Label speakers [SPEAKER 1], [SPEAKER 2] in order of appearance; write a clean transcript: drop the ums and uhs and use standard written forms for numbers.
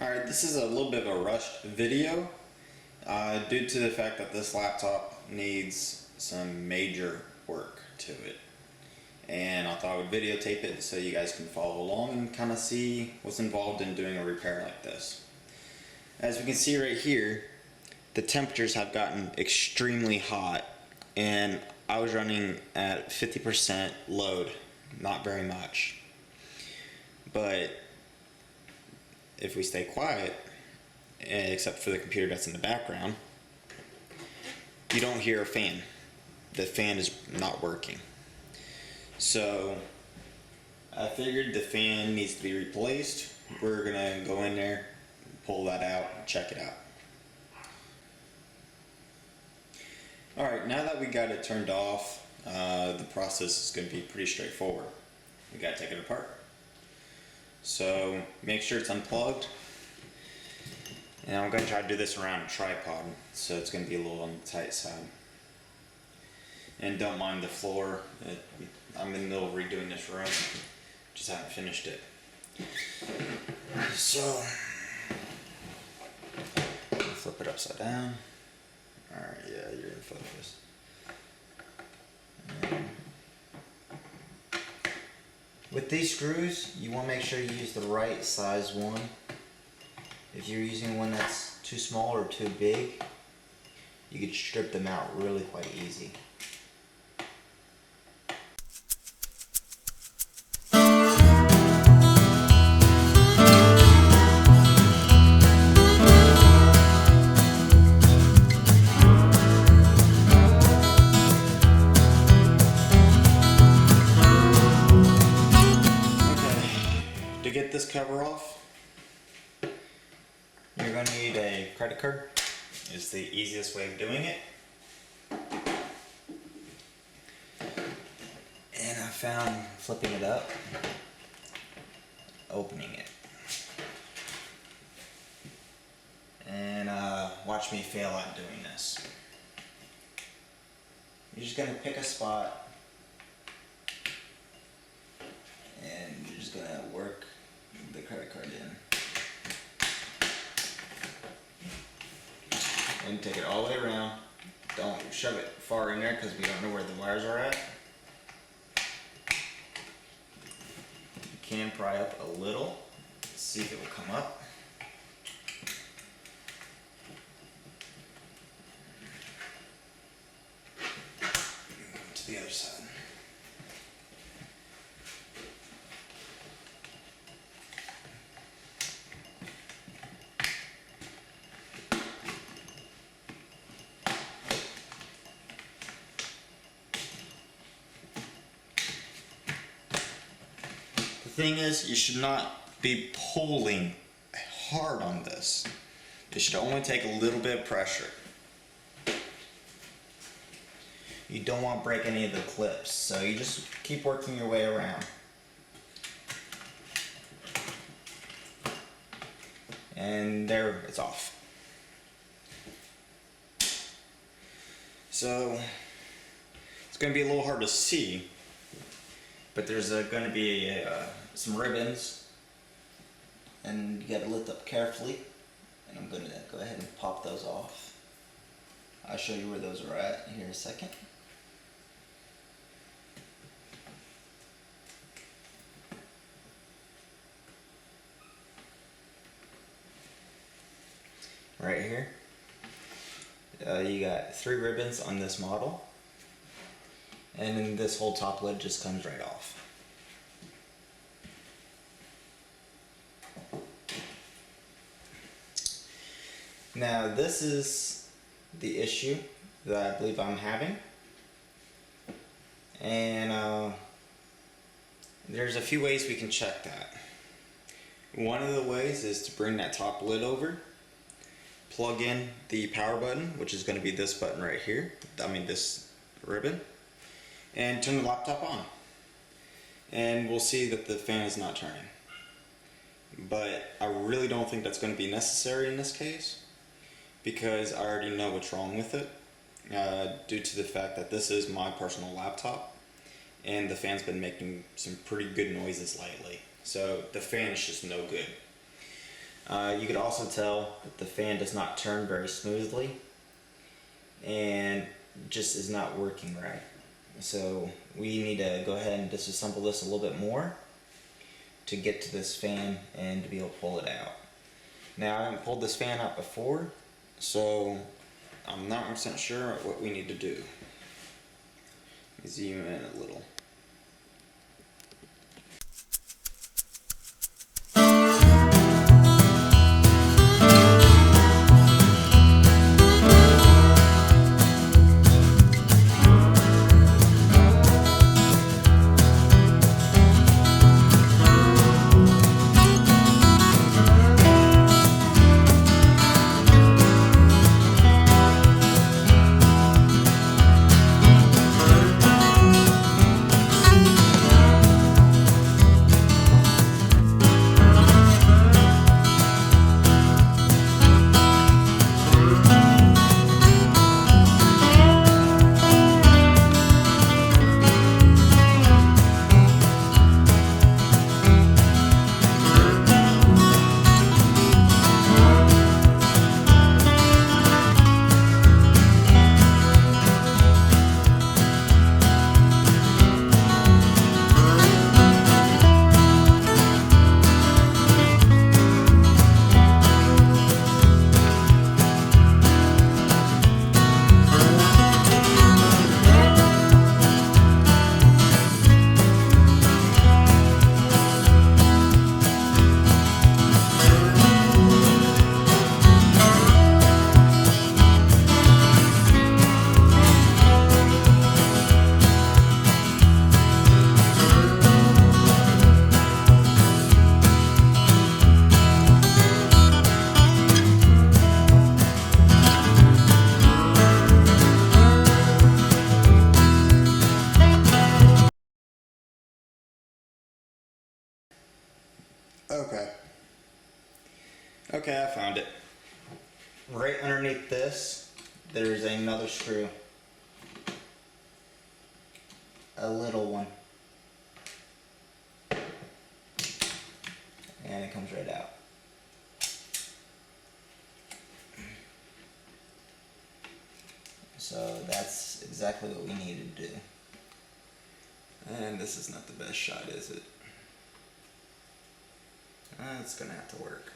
[SPEAKER 1] Alright, this is a little bit of a rushed video due to the fact that this laptop needs some major work to it. And I thought I would videotape it so you guys can follow along and kind of see what's involved in doing a repair like this. As we can see right here, the temperatures have gotten extremely hot, and I was running at 50% load, not very much. But if we stay quiet, except for the computer that's in the background, you don't hear a fan. The fan is not working. So I figured the fan needs to be replaced. We're gonna go in there, pull that out, and check it out. Alright, now that we got it turned off, the process is going to be pretty straightforward. We got to take it apart. So make sure it's unplugged. And I'm going to try to do this around a tripod, so it's going to be a little on the tight side. And don't mind the floor. I'm in the middle of redoing this room. Just haven't finished it. So flip it upside down. Alright, yeah, you're in focus. With these screws, you want to make sure you use the right size one. If you're using one that's too small or too big, you could strip them out really quite easy. To get this cover off, you're going to need a credit card. It's the easiest way of doing it. And I found flipping it up, opening it. And watch me fail at doing this. You're just going to pick a spot and you're just going to work the credit card in. And take it all the way around. Don't shove it far in there because we don't know where the wires are at. You can pry up a little. Let's see if it will come up. To the other side. The thing is, you should not be pulling hard on this. It should only take a little bit of pressure. You don't want to break any of the clips, so you just keep working your way around. And there, it's off. So it's going to be a little hard to see, but there's going to be some ribbons, and you got to lift up carefully, and I'm going to go ahead and pop those off. I'll show you where those are at here in a second. Right here, you got 3 ribbons on this model, and then this whole top lid just comes right off. Now this is the issue that I believe I'm having, and there's a few ways we can check that. One of the ways is to bring that top lid over, plug in the power button, which is going to be this button right here, this ribbon, and turn the laptop on. And we'll see that the fan is not turning. But I really don't think that's going to be necessary in this case, because I already know what's wrong with it, due to the fact that this is my personal laptop, and the fan's been making some pretty good noises lately. So the fan is just no good.
[SPEAKER 2] You could also tell that the fan does not turn very smoothly and just is not working right. So we need to go ahead and disassemble this a little bit more to get to this fan and to be able to pull it out. Now, I haven't pulled this fan out before, so I'm not 100% sure what we need to do. Let me zoom in a little. Okay, I found it. Right underneath this, there's another screw. A little one. And it comes right out. So that's exactly what we needed to do. And this is not the best shot, is it? It's gonna have to work.